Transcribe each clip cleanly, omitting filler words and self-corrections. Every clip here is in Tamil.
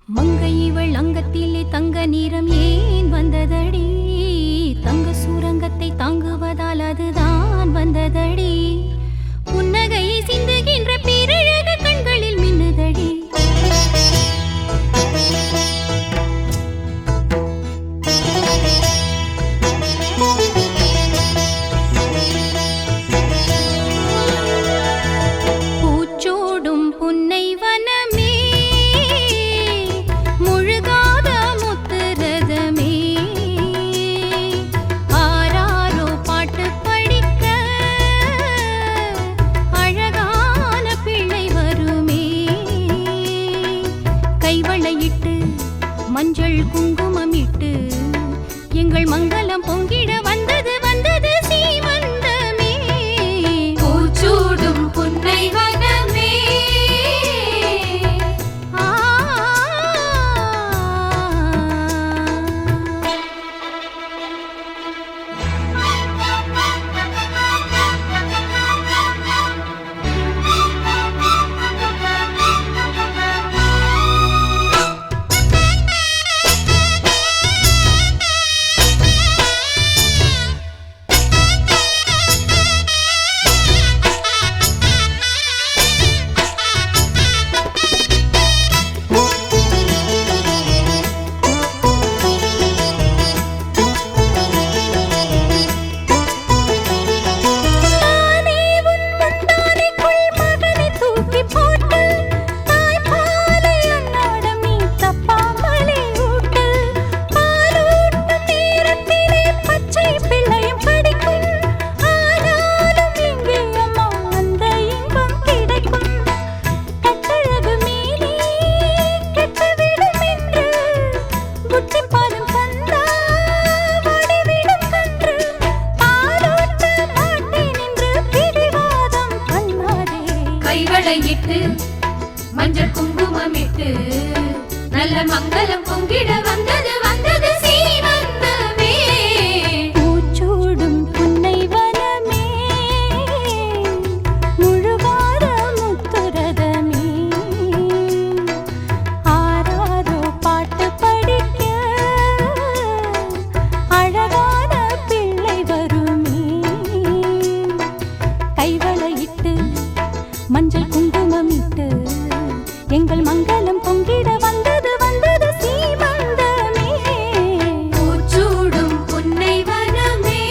மங்கை இவள் அங்கத்திலே தங்க நிறம் ஏன் வந்ததடி? தங்க சூரங்கத்தை தாங்குவதால் அதுதான் வந்ததடி. புன்னகையை சிந்துகின்ற பேரழகு கண்களில் மின்னுதடி. பூச்சோடும் புன்னை வனமே, முழுகாத முத்துரதமே, ஆராரோ பாட்டு படிக்க அழகான பிள்ளை வருமே. கைவளையிட்டு மஞ்சள் குங்குமமிட்டு எங்கள் மங்களம் பொங்கிட வந்தது வந்தது சீமந்தமே. பூச்சூடும் புன்னை வனமே, கைவளையிட்டு மஞ்சள் குங்குமமிட்டு நல்ல மங்களம் பொங்கிட வந்தது வந்தது சீமந்தமே. பூச்சூடும் புன்னை வனமே, முழுகாத முத்துரதமே, ஆராரோ பாட்டு படிக்க அழகான பிள்ளை வருமே. கைவளையிட்டு மஞ்சள் குங்குமமிட்டு எங்கள் மங்களம் பொங்கிட வந்தது வந்தது சீமந்தமே. பூச்சூடும் புன்னை வனமே,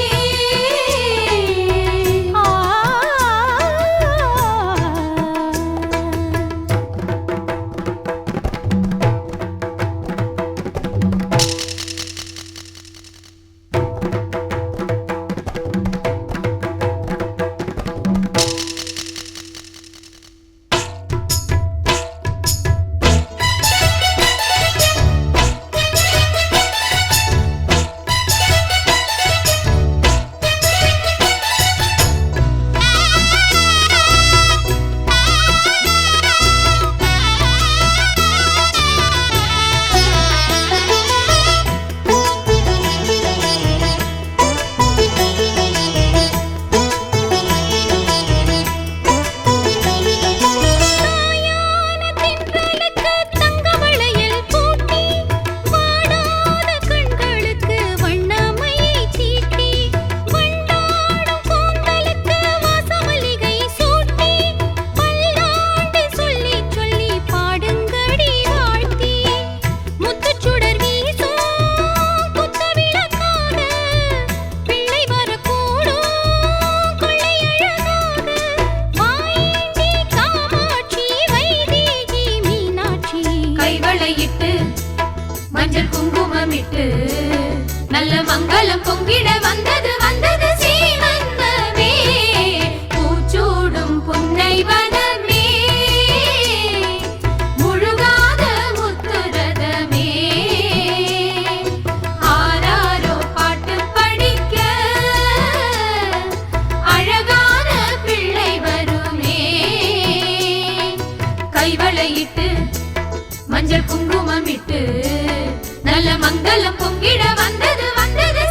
மஞ்சள் குங்குமமிட்டு நல்ல மங்களம் பொங்கிட வந்தது வந்தது சீமந்தமே. பூச்சூடும் புன்னை வனமே, முழுகாத முத்துரதமே, ஆராரோ பாட்டு படிக்க அழகான பிள்ளை வருமே. கைவளையிட்டு மஞ்சள் குங்குமமிட்டு நல்ல மங்களம் பொங்கிட வந்தது வந்தது